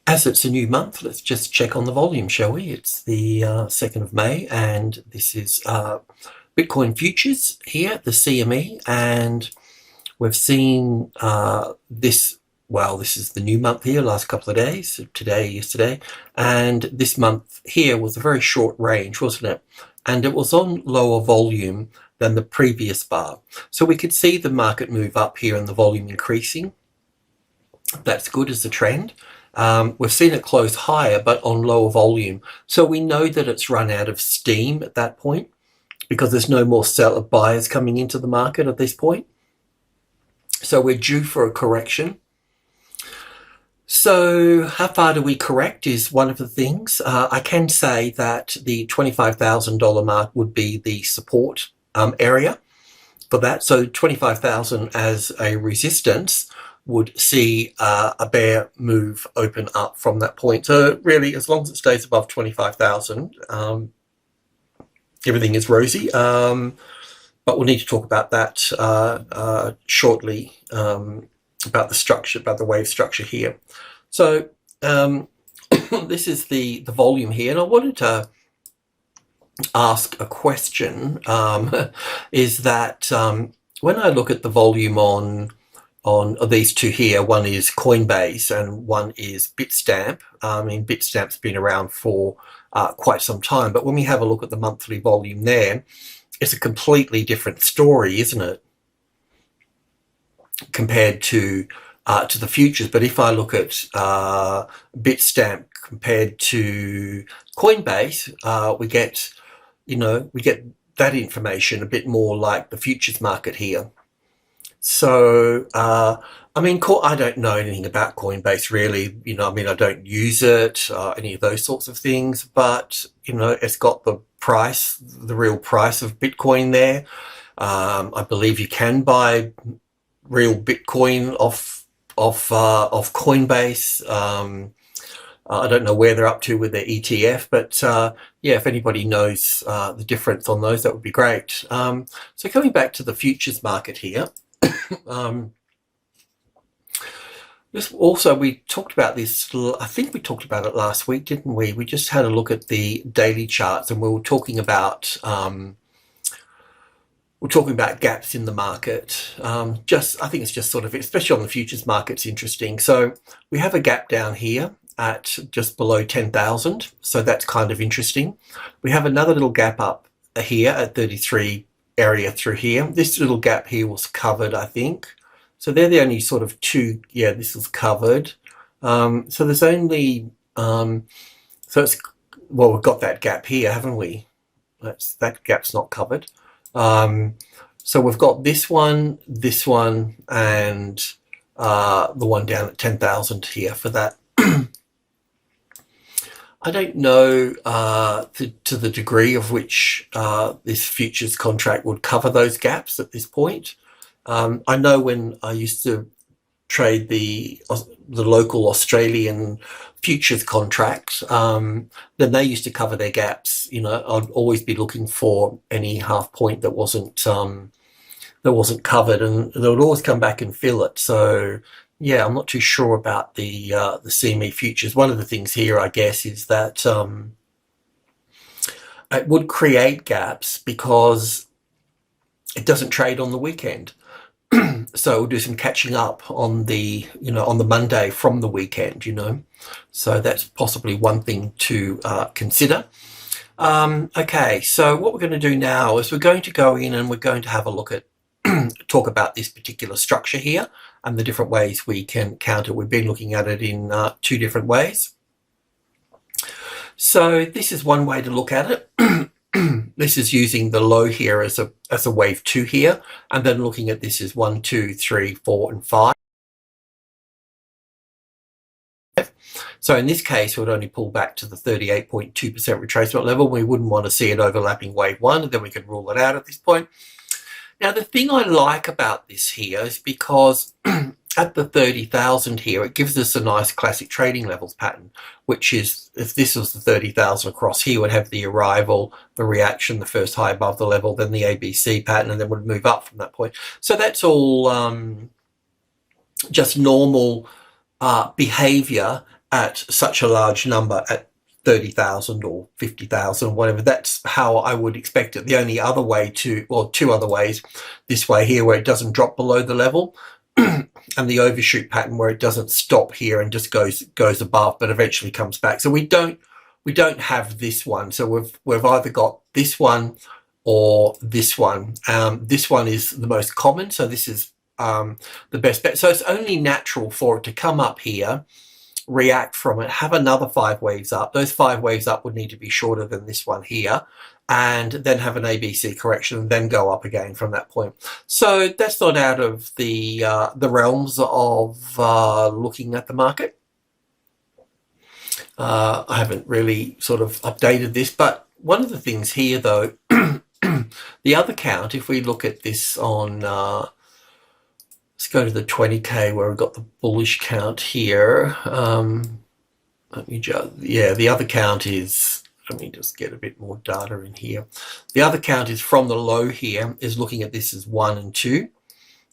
As it's a new month, let's just check on the volume, shall we? It's the 2nd of May, and this is Bitcoin futures here, the CME, and we've seen this is the new month here, last couple of days, today, yesterday, and this month here was a very short range, wasn't it? And it was on lower volume than the previous bar. So we could see the market move up here and the volume increasing. That's good as a trend. We've seen it close higher, but on lower volume. So we know that it's run out of steam at that point because there's no more seller buyers coming into the market at this point. So we're due for a correction. So how far do we correct is one of the things. I can say that the $25,000 mark would be the support area for that. So 25,000 as a resistance would see a bear move open up from that point. So really, as long as it stays above 25,000, everything is rosy. But we'll need to talk about that shortly, about the structure, about the wave structure here. So this is the volume here, and I wanted to ask a question, is that when I look at the volume on these two here, one is Coinbase and one is Bitstamp. I mean, Bitstamp's been around for quite some time, but when we have a look at the monthly volume there, it's a completely different story, isn't it, compared to the futures. But if I look at Bitstamp compared to Coinbase, we get that information a bit more like the futures market here. So, I mean, I don't know anything about Coinbase really, I mean, I don't use it, any of those sorts of things, but, it's got the price, the real price of Bitcoin there. I believe you can buy real Bitcoin off Coinbase. I don't know where they're up to with their ETF, but yeah, if anybody knows the difference on those, that would be great. So coming back to the futures market here, we talked about this, I think we talked about it last week, didn't we? We just had a look at the daily charts, and we were talking about gaps in the market. I think it's just sort of, especially on the futures market, it's interesting. So we have a gap down here at just below 10,000. So that's kind of interesting. We have another little gap up here at 33 area through here. This little gap here was covered, I think. So they're the only sort of two, yeah, this is covered. So there's only, we've got that gap here, haven't we? That gap's not covered. So we've got this one, and the one down at 10,000 here for that. I don't know to the degree of which this futures contract would cover those gaps at this point. I know when I used to trade the local Australian futures contracts, then they used to cover their gaps. I'd always be looking for any half point that wasn't covered, and they would always come back and fill it. So yeah, I'm not too sure about the CME futures. One of the things here, I guess, is that it would create gaps because it doesn't trade on the weekend. So we'll do some catching up on the Monday from the weekend, So that's possibly one thing to consider. Okay, so what we're going to do now is we're going to go in and we're going to have a look at, talk about this particular structure here and the different ways we can counter. We've been looking at it in two different ways. So this is one way to look at it. This is using the low here as a wave 2 here, and then looking at this as 1, 2, 3, 4, and 5. So in this case, we would only pull back to the 38.2% retracement level. We wouldn't want to see it overlapping wave 1, and then we could rule it out at this point. Now, the thing I like about this here is because at the 30,000 here, it gives us a nice classic trading levels pattern, which is, if this was the 30,000 across here, would have the arrival, the reaction, the first high above the level, then the ABC pattern, and then would move up from that point. So that's all just normal behavior at such a large number at 30,000 or 50,000, whatever. That's how I would expect it. The only other way or two other ways, this way here where it doesn't drop below the level, and the overshoot pattern where it doesn't stop here and just goes above, but eventually comes back. So we don't have this one. So we've either got this one or this one. This one is the most common, so this is the best bet. So it's only natural for it to come up here, react from it, have another 5 waves up. Those 5 waves up would need to be shorter than this one here, and then have an ABC correction and then go up again from that point. So that's not out of the realms of looking at the market. I haven't really sort of updated this, but one of the things here though, the other count, if we look at this on let's go to the 20k where we've got the bullish count here. Let me just, yeah, the other count is, let me just get a bit more data in here. The other count is from the low here, is looking at this as 1 and 2,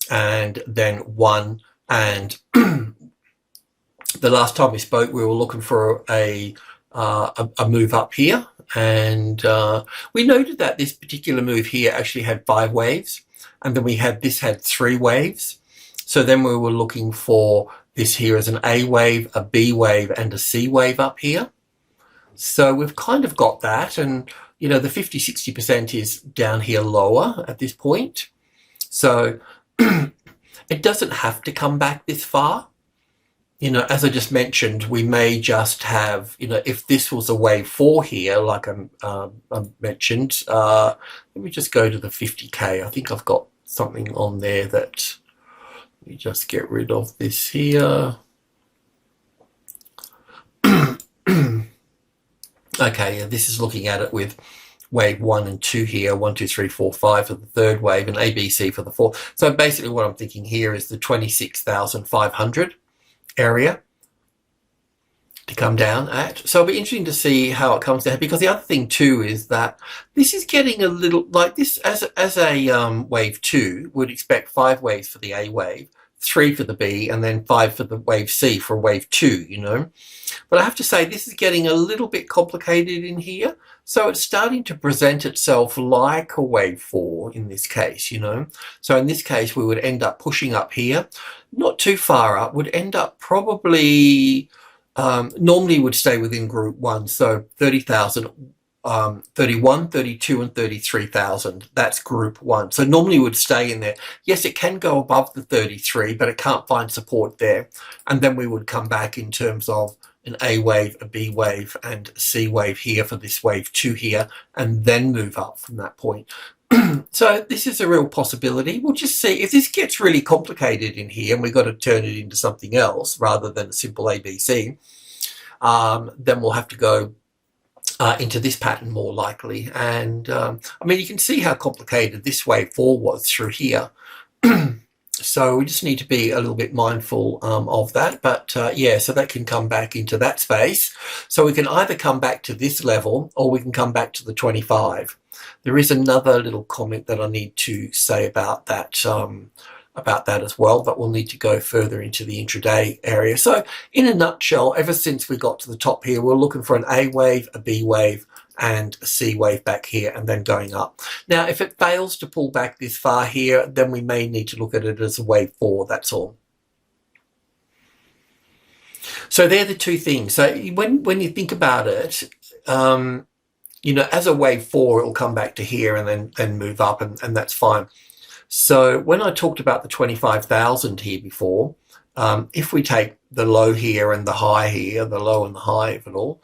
and then 1 and the last time we spoke, we were looking for a move up here, and we noted that this particular move here actually had 5 waves, and then we had 3 waves. So then we were looking for this here as an A wave, a B wave, and a C wave up here. So we've kind of got that, and you know the 50-60% is down here lower at this point. So it doesn't have to come back this far. You know, as I just mentioned, we may just have, you know, if this was a wave 4 here, like I mentioned, let me just go to the 50k. I think I've got something on there that, let me just get rid of this here. Okay, yeah, this is looking at it with wave 1 and 2 here, 1, 2, 3, 4, 5 for the third wave, and ABC for the fourth. So basically what I'm thinking here is the 26,500 area to come down at. So it'll be interesting to see how it comes down, because the other thing too is that this is getting a little like this as a wave 2 would expect 5 waves for the A wave, 3 for the B, and then 5 for the wave C for wave 2, you know. But I have to say this is getting a little bit complicated in here. So it's starting to present itself like a wave 4 in this case, you know. So in this case, we would end up pushing up here, not too far up, would end up probably, normally would stay within group 1. So 30,000, 31, 32, and 33,000. That's group 1. So normally would stay in there. Yes, it can go above the 33, but it can't find support there. And then we would come back in terms of an A wave, a B wave, and a C wave here for this wave 2 here, and then move up from that point. So this is a real possibility. We'll just see if this gets really complicated in here and we've got to turn it into something else rather than a simple ABC. Then we'll have to go into this pattern more likely. And I mean, you can see how complicated this wave 4 was through here. So we just need to be a little bit mindful of that. But yeah, so that can come back into that space. So we can either come back to this level or we can come back to the 25. There is another little comment that I need to say about that as well, but we'll need to go further into the intraday area. So in a nutshell, ever since we got to the top here, we're looking for an A wave, a B wave, and a C wave back here, and then going up. Now, if it fails to pull back this far here, then we may need to look at it as a wave 4, that's all. So they're the two things. So when you think about it, you know, as a wave 4, it'll come back to here and then move up, and that's fine. So when I talked about the 25,000 here before, if we take the low here and the high here, the low and the high of it all,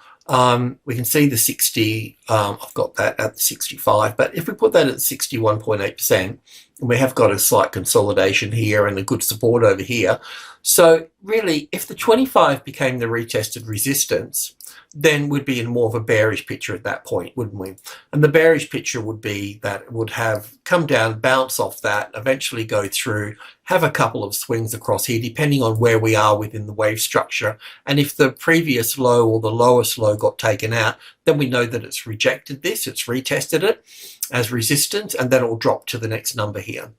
we can see the 60, I've got that at 65, but if we put that at 61.8%, we have got a slight consolidation here and a good support over here. So really, if the 25 became the retested resistance, then we'd be in more of a bearish picture at that point, wouldn't we? And the bearish picture would be that it would have come down, bounce off that, eventually go through, have a couple of swings across here, depending on where we are within the wave structure. And if the previous low or the lowest low got taken out, then we know that it's rejected this, it's retested it as resistance, and then it will drop to the next number here.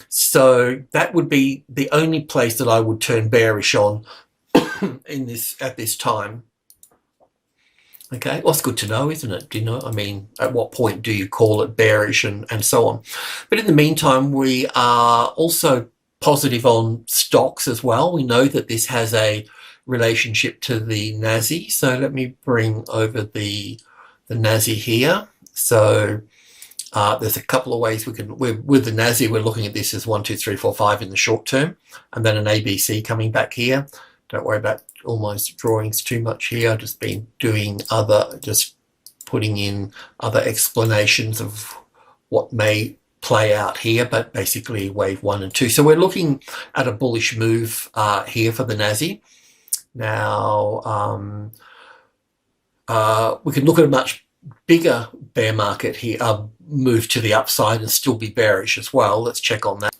So that would be the only place that I would turn bearish on in this at this time. Okay, well, it's good to know, isn't it? Do you know, I mean, at what point do you call it bearish and so on? But in the meantime, we are also positive on stocks as well. We know that this has a relationship to the NASI. So let me bring over the NASI here. So there's a couple of ways we can, with the NASI, we're looking at this as 1, 2, 3, 4, 5 in the short term, and then an ABC coming back here. Don't worry about all my drawings too much here. I've just been doing just putting in other explanations of what may play out here, but basically wave 1 and 2. So we're looking at a bullish move here for the NASI. Now, we can look at a much bigger bear market here, move to the upside and still be bearish as well. Let's check on that.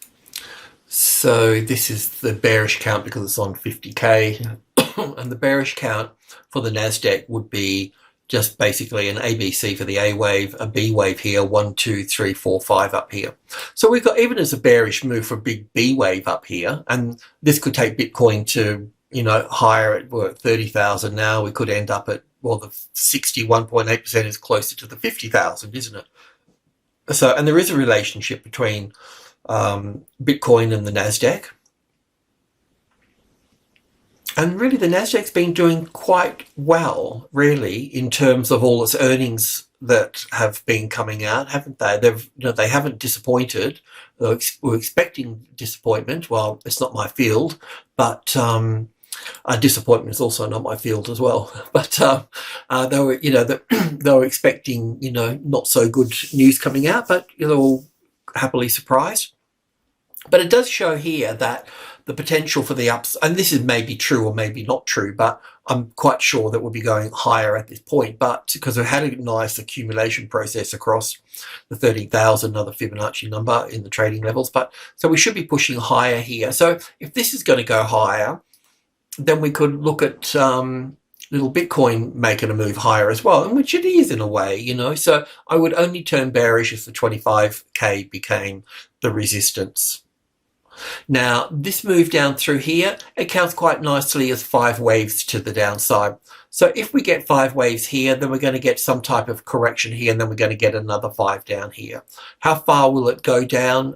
So this is the bearish count because it's on 50K. And the bearish count for the NASDAQ would be just basically an ABC for the A wave, a B wave here, 1, 2, 3, 4, 5 up here. So we've got, even as a bearish move, for a big B wave up here, and this could take Bitcoin to, you know, higher at 30,000 now. We could end up at, well, the 61.8% is closer to the 50,000, isn't it? So, and there is a relationship between Bitcoin and the NASDAQ. And really, the NASDAQ's been doing quite well, really, in terms of all its earnings that have been coming out, haven't they? They haven't disappointed. We're expecting disappointment. Well, it's not my field, but disappointment is also not my field as well. But they were, they were expecting, not so good news coming out, but they're all happily surprised. But it does show here that the potential for the ups, and this is maybe true or maybe not true, but I'm quite sure that we'll be going higher at this point. But because we've had a nice accumulation process across the 30,000, another Fibonacci number in the trading levels, but so we should be pushing higher here. So if this is going to go higher, then we could look at little Bitcoin making a move higher as well, and which it is in a way, So I would only turn bearish if the 25K became the resistance. Now, this move down through here, it counts quite nicely as 5 waves to the downside. So if we get 5 waves here, then we're going to get some type of correction here, and then we're going to get another 5 down here. How far will it go down?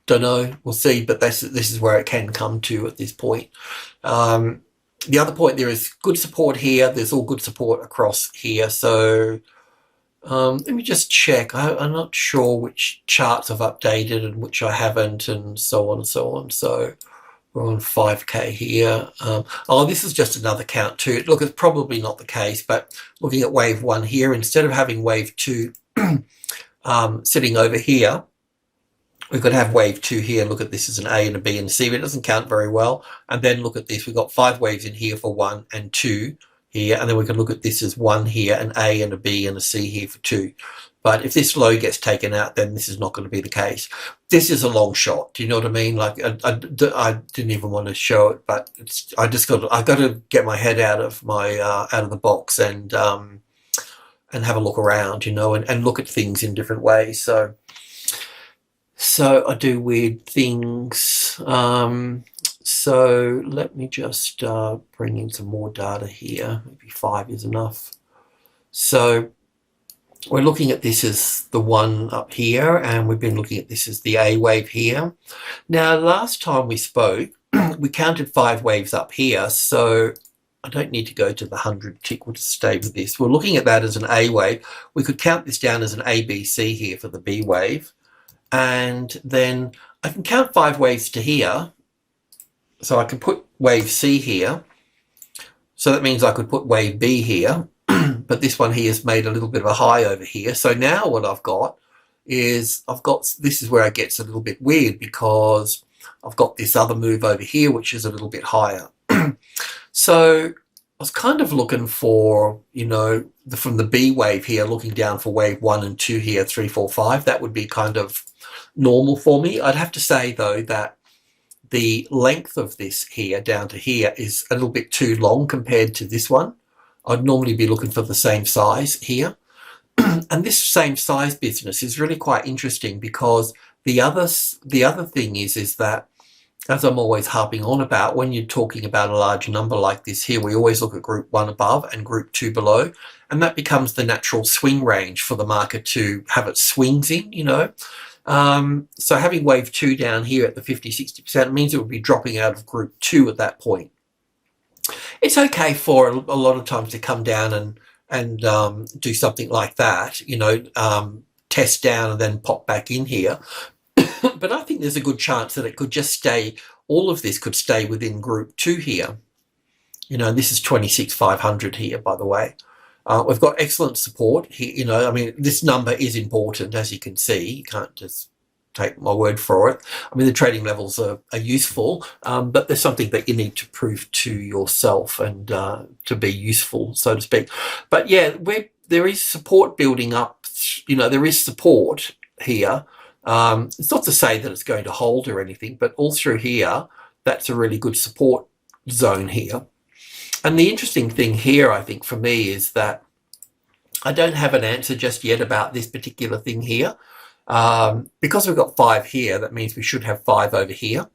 Don't know. We'll see, but this is where it can come to at this point. The other point, there is good support here. There's all good support across here. So let me just check. I'm not sure which charts I've updated and which I haven't, and so on and so on. So we're on 5K here. Oh, this is just another count too. Look, it's probably not the case, but looking at wave 1 here, instead of having wave 2 sitting over here, we could have wave 2 here. Look at this as an A and a B and a C, but it doesn't count very well. And then look at this. We've got 5 waves in here for 1 and 2 here. And then we can look at this as 1 here, an A and a B and a C here for 2. But if this low gets taken out, then this is not going to be the case. This is a long shot. Do you know what I mean? Like I didn't even want to show it, but I got to get my head out of the box and have a look around, and look at things in different ways. So I do weird things. So let me just bring in some more data here. Maybe 5 is enough. So we're looking at this as the one up here, and we've been looking at this as the A wave here. Now, last time we spoke, we counted 5 waves up here, so I don't need to go to the 100 tick. We'll just stay with this. We're looking at that as an A wave. We could count this down as an ABC here for the B wave. And then I can count 5 waves to here. So I can put wave C here. So that means I could put wave B here. But this one here has made a little bit of a high over here. So now what I've got is, this is where it gets a little bit weird, because I've got this other move over here, which is a little bit higher. So I was kind of looking for, from the B wave here, looking down for wave 1 and 2 here, 3, 4, 5. That would be kind of normal for me. I'd have to say, though, that the length of this here down to here is a little bit too long compared to this one. I'd normally be looking for the same size here. And this same size business is really quite interesting, because the other thing is that as I'm always harping on about, when you're talking about a large number like this here, we always look at group 1 above and group 2 below, and that becomes the natural swing range for the market to have its swings in, you know. So having wave 2 down here at the 50-60% means it would be dropping out of group 2 at that point. It's okay for a lot of times to come down and do something like that, you know, test down and then pop back in here. But I think there's a good chance that it could just stay, all of this could stay within group 2 here. You know, this is 26,500 here, by the way. We've got excellent support here. You know, I mean, this number is important, as you can see. You can't just take my word for it. I mean, the trading levels are useful, but there's something that you need to prove to yourself and to be useful, so to speak. But yeah, there is support building up. You know, there is support here. It's not to say that it's going to hold or anything, but all through here, that's a really good support zone here. And the interesting thing here, I think, for me, is that I don't have an answer just yet about this particular thing here. Because we've got 5 here, that means we should have 5 over here.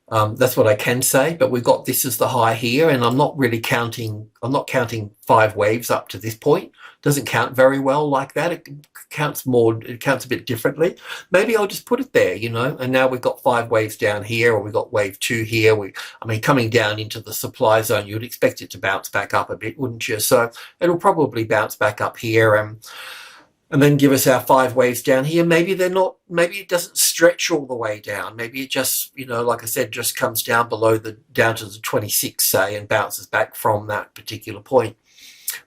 That's what I can say, but we've got this as the high here, and I'm not really counting, I'm not counting 5 waves up to this point. Doesn't count very well like that. It counts more, it counts a bit differently. Maybe I'll just put it there, you know, and now we've got 5 waves down here, or we've got wave 2 here. I mean, coming down into the supply zone, you'd expect it to bounce back up a bit, wouldn't you? So it'll probably bounce back up here and then give us our 5 waves down here. Maybe they're not, maybe it doesn't stretch all the way down. Maybe it just, you know, like I said, just comes down below down to the 26, say, and bounces back from that particular point.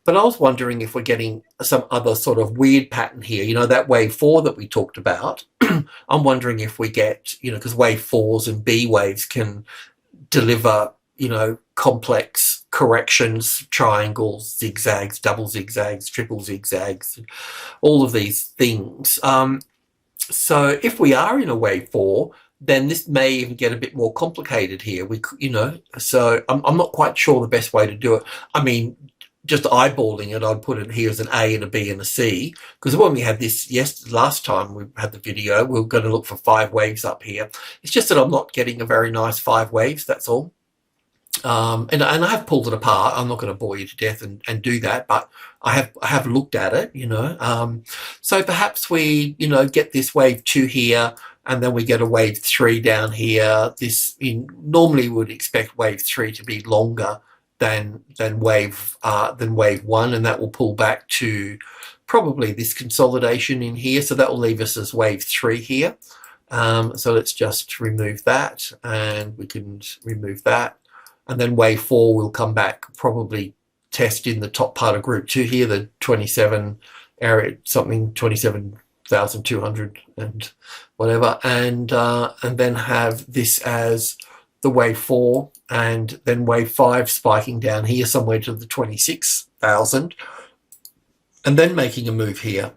But I was wondering if we're getting some other sort of weird pattern here, you know, that wave 4 that we talked about. I'm wondering if we get, you know, because wave 4s and B waves can deliver, you know, complex corrections, triangles, zigzags, double zigzags, triple zigzags, all of these things. So if we are in a wave 4, then this may even get a bit more complicated here. You know, so I'm not quite sure the best way to do it. I mean, just eyeballing it, I'd put it here as an A and a B and a C, because when we had this last time we had the video, we were going to look for 5 waves up here. It's just that I'm not getting a very nice 5 waves, that's all. And I have pulled it apart. I'm not going to bore you to death and do that, but I have looked at it, you know. So perhaps we, you know, get this wave 2 here, and then we get a wave 3 down here. Normally would expect wave 3 to be longer than wave 1, and that will pull back to probably this consolidation in here. So that will leave us as wave 3 here. So let's just remove that, and we can remove that. And then wave 4 will come back, probably test in the top part of group 2 here, the 27 area, something 27,200 and whatever, and then have this as the wave 4, and then wave 5 spiking down here somewhere to the 26,000, and then making a move here.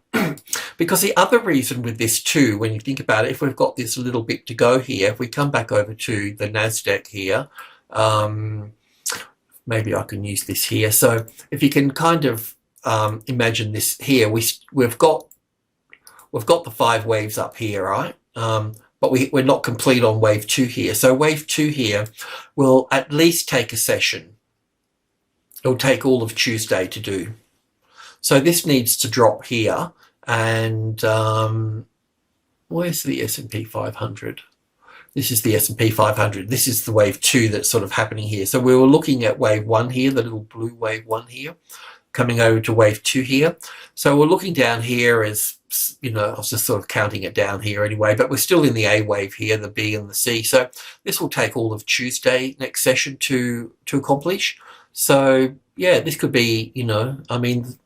Because the other reason with this too, when you think about it, if we've got this little bit to go here, if we come back over to the NASDAQ here, maybe I can use this here. So if you can kind of imagine this here, we've got the 5 waves up here, right? But we're not complete on wave 2 here. So wave 2 here will at least take a session. It'll take all of Tuesday to do. So this needs to drop here, and where's the S&P 500? This is the S&P 500. This is the wave 2 that's sort of happening here. So we were looking at wave 1 here, the little blue wave 1 here, coming over to wave 2 here. So we're looking down here as, you know, I was just sort of counting it down here anyway, but we're still in the A wave here, the B and the C. So this will take all of Tuesday next session to accomplish. So yeah, this could be, you know, I mean,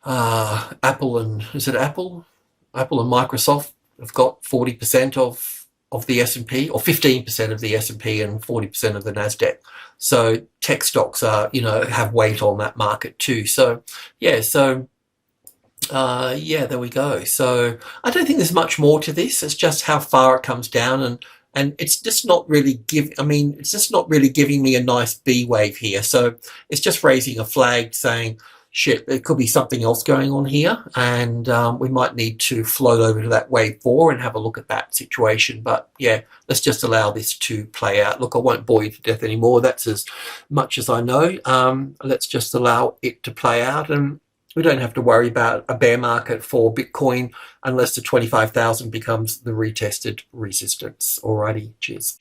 Apple and, is it Apple? Apple and Microsoft have got 40% of the S&P, or 15% of the S&P and 40% of the NASDAQ. So tech stocks are, you know, have weight on that market too. So yeah, yeah, there we go. So I don't think there's much more to this. It's just how far it comes down, and it's just not really it's just not really giving me a nice B wave here. So it's just raising a flag saying, shit, there could be something else going on here, and we might need to float over to that wave 4 and have a look at that situation. But yeah, let's just allow this to play out. Look, I won't bore you to death anymore. That's as much as I know. Let's just allow it to play out, and we don't have to worry about a bear market for Bitcoin unless the 25,000 becomes the retested resistance. Alrighty, cheers.